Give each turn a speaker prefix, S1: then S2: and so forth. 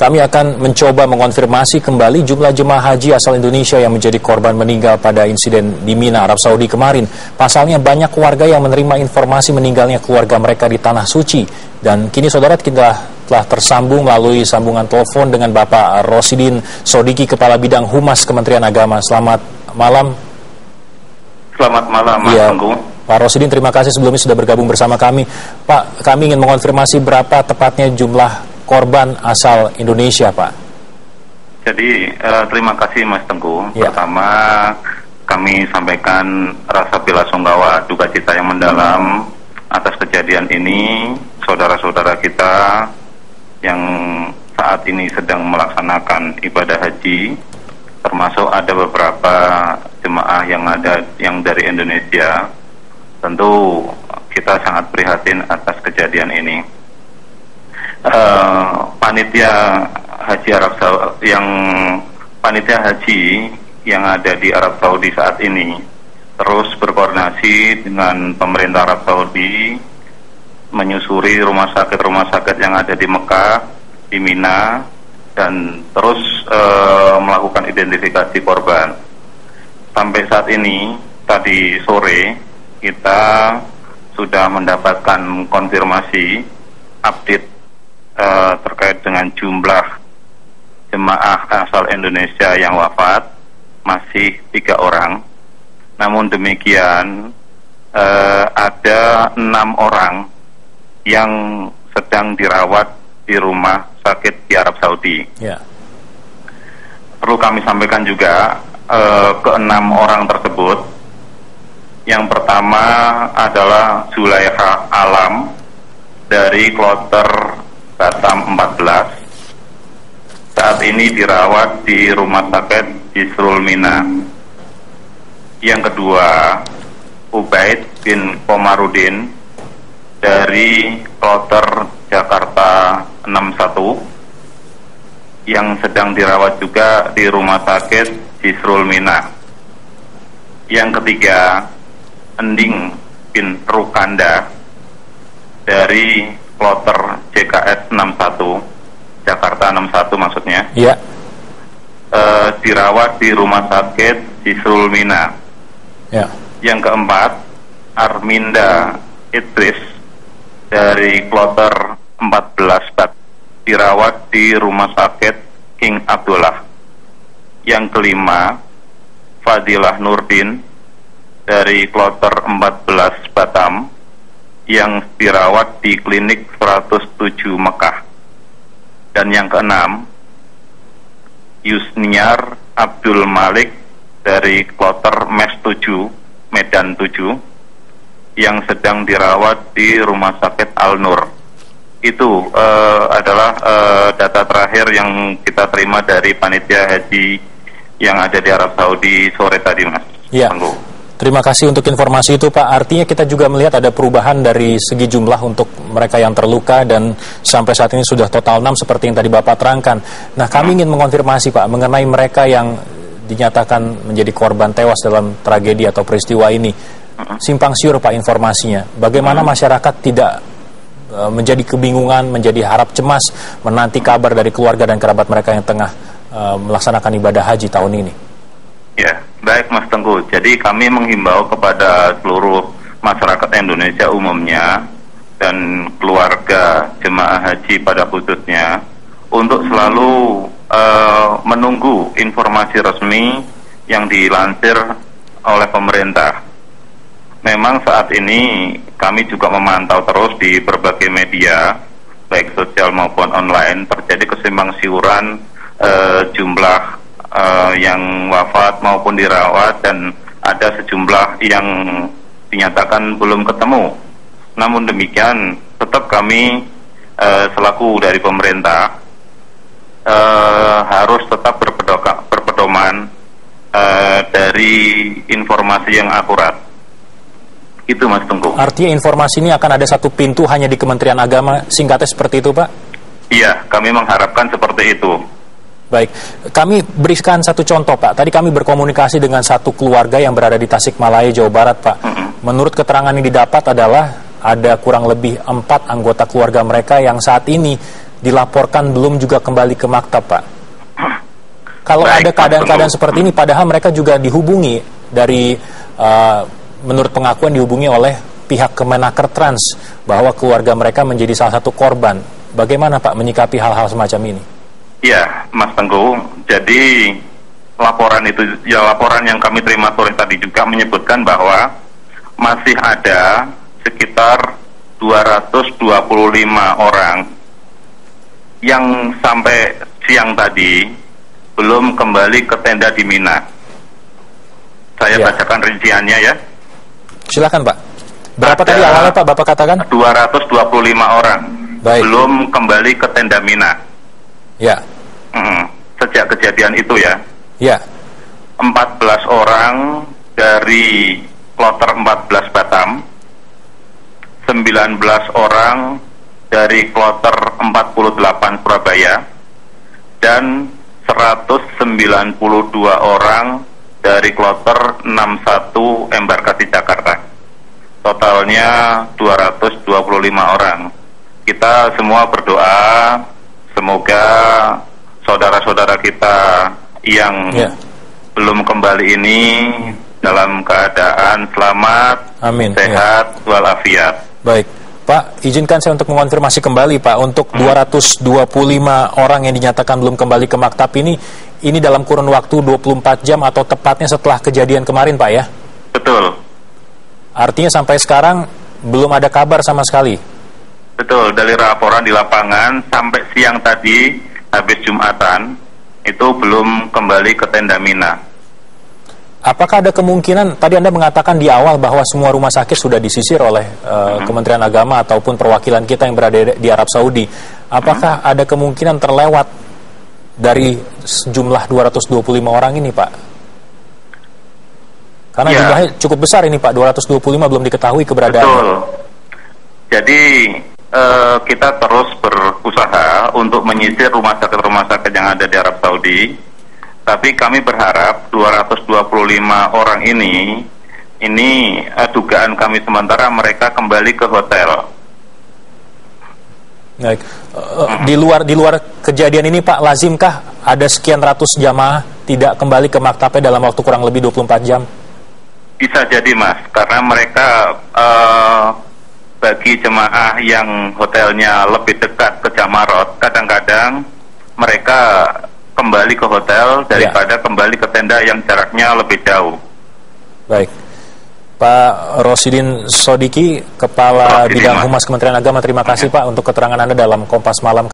S1: Kami akan mencoba mengonfirmasi kembali jumlah jemaah haji asal Indonesia yang menjadi korban meninggal pada insiden di Mina, Arab Saudi kemarin. Pasalnya banyak warga yang menerima informasi meninggalnya keluarga mereka di Tanah Suci. Dan kini saudara kita telah tersambung melalui sambungan telepon dengan Bapak Rosidin Sodiki, Kepala Bidang Humas Kementerian Agama. Selamat malam.
S2: Selamat malam, Mas Tengku.
S1: Pak Rosidin, terima kasih sebelumnya sudah bergabung bersama kami. Pak, kami ingin mengonfirmasi berapa tepatnya jumlah korban asal Indonesia, Pak.
S2: Jadi, terima kasih Mas Tengku.
S1: Ya.
S2: Pertama, kami sampaikan rasa bela sungkawa, duka cita yang mendalam atas kejadian ini. Saudara-saudara kita yang saat ini sedang melaksanakan ibadah haji, termasuk ada beberapa jemaah yang dari Indonesia. Tentu kita sangat prihatin atas kejadian ini. Panitia haji yang ada di Arab Saudi saat ini terus berkoordinasi dengan pemerintah Arab Saudi, menyusuri rumah sakit yang ada di Mekah, di Mina, dan terus melakukan identifikasi korban. Sampai saat ini, tadi sore kita sudah mendapatkan konfirmasi update terkait dengan jumlah jemaah asal Indonesia yang wafat, masih 3 orang. Namun demikian ada 6 orang yang sedang dirawat di rumah sakit di Arab Saudi.
S1: Ya.
S2: Perlu kami sampaikan juga ke-6 orang tersebut. Yang pertama adalah Zulaiha Alam dari kloter Batam 14. Saat ini dirawat di rumah sakit Isrul Mina. Yang kedua, Ubaid bin Komarudin dari kloter Jakarta 61 yang sedang dirawat juga di rumah sakit Isrul Mina. Yang ketiga, Ending bin Rukanda dari kloter JKS 61, Jakarta 61 maksudnya.
S1: Iya.
S2: Dirawat di rumah sakit Isrul Mina.
S1: Ya.
S2: Yang keempat, Arminda Idris dari kloter 14 dirawat di rumah sakit King Abdullah. Yang kelima, Fadilah Nurdin dari kloter 14 Batam yang dirawat di klinik 107 Mekah. Dan yang keenam, Yusniar Abdul Malik dari kloter MES 7 Medan 7 yang sedang dirawat di rumah sakit Al-Nur. Itu adalah data terakhir yang kita terima dari panitia haji yang ada di Arab Saudi sore tadi, Mas.
S1: Iya. Terima kasih untuk informasi itu, Pak. Artinya kita juga melihat ada perubahan dari segi jumlah untuk mereka yang terluka dan sampai saat ini sudah total 6 seperti yang tadi Bapak terangkan. Nah, kami ingin mengonfirmasi, Pak, mengenai mereka yang dinyatakan menjadi korban tewas dalam tragedi atau peristiwa ini. Simpang siur, Pak, informasinya. Bagaimana masyarakat tidak menjadi kebingungan, menjadi harap cemas menanti kabar dari keluarga dan kerabat mereka yang tengah melaksanakan ibadah haji tahun ini?
S2: Ya, baik Mas Tengku. Jadi kami menghimbau kepada seluruh masyarakat Indonesia umumnya dan keluarga jemaah haji pada khususnya untuk selalu menunggu informasi resmi yang dilansir oleh pemerintah. Memang saat ini kami juga memantau terus di berbagai media, baik sosial maupun online, terjadi kesimpang siuran jumlah yang wafat maupun dirawat, dan ada sejumlah yang dinyatakan belum ketemu. Namun demikian, tetap kami selaku dari pemerintah harus tetap berpedoman dari informasi yang akurat. Itu, Mas Tengku.
S1: Artinya informasi ini akan ada satu pintu hanya di Kementerian Agama, singkatnya seperti itu, Pak?
S2: Iya, kami mengharapkan seperti itu.
S1: Baik, kami berikan satu contoh, Pak. Tadi kami berkomunikasi dengan satu keluarga yang berada di Tasikmalaya, Jawa Barat, Pak. Menurut keterangan yang didapat adalah ada kurang lebih 4 anggota keluarga mereka yang saat ini dilaporkan belum juga kembali ke maktab, Pak? Kalau
S2: Baik,
S1: ada keadaan-keadaan seperti ini, padahal mereka juga dihubungi dari, menurut pengakuan dihubungi oleh pihak Kemenaker Trans, bahwa keluarga mereka menjadi salah satu korban. Bagaimana Pak menyikapi hal-hal semacam ini?
S2: Ya, Mas Tengku, jadi laporan itu, ya laporan yang kami terima sore tadi juga menyebutkan bahwa masih ada sekitar 225 orang yang sampai siang tadi belum kembali ke tenda di Mina. Saya bacakan rinciannya ya.
S1: Silakan Pak. Berapa tadi awalnya Pak Bapak katakan?
S2: 225 orang.
S1: Baik.
S2: Belum kembali ke tenda Mina.
S1: Ya.
S2: Sejak kejadian itu ya.
S1: Ya.
S2: 14 orang dari kloter 14 Batam, 19 orang dari kloter 48 Surabaya, dan 192 orang dari kloter 61 Embarkasi Jakarta. Totalnya 225 orang. Kita semua berdoa semoga saudara-saudara kita yang belum kembali ini dalam keadaan selamat, sehat, walafiat.
S1: Baik, Pak, izinkan saya untuk mengonfirmasi kembali Pak, untuk 225 orang yang dinyatakan belum kembali ke maktab ini dalam kurun waktu 24 jam atau tepatnya setelah kejadian kemarin Pak ya?
S2: Betul.
S1: Artinya sampai sekarang belum ada kabar sama sekali?
S2: Betul, dari laporan di lapangan sampai siang tadi habis Jumatan itu belum kembali ke tenda Mina.
S1: Apakah ada kemungkinan, tadi Anda mengatakan di awal bahwa semua rumah sakit sudah disisir oleh Kementerian Agama ataupun perwakilan kita yang berada di Arab Saudi. Apakah ada kemungkinan terlewat dari jumlah 225 orang ini Pak? Karena jumlahnya cukup besar ini Pak, 225 belum diketahui keberadaan.
S2: Betul. Jadi kita terus berusaha untuk menyisir rumah sakit yang ada di Arab Saudi. Tapi kami berharap 225 orang ini dugaan kami sementara mereka kembali ke hotel.
S1: Baik. Di luar kejadian ini Pak, lazimkah ada sekian ratus jamaah tidak kembali ke maktabnya dalam waktu kurang lebih 24 jam?
S2: Bisa jadi Mas, karena mereka bagi jemaah yang hotelnya lebih dekat ke Jamarot, kadang-kadang mereka kembali ke hotel daripada kembali ke tenda yang jaraknya lebih jauh. Baik.
S1: Pak Rosidin Sodiki, Kepala Bidang Humas Kementerian Agama, terima kasih Pak untuk keterangan Anda dalam Kompas Malam.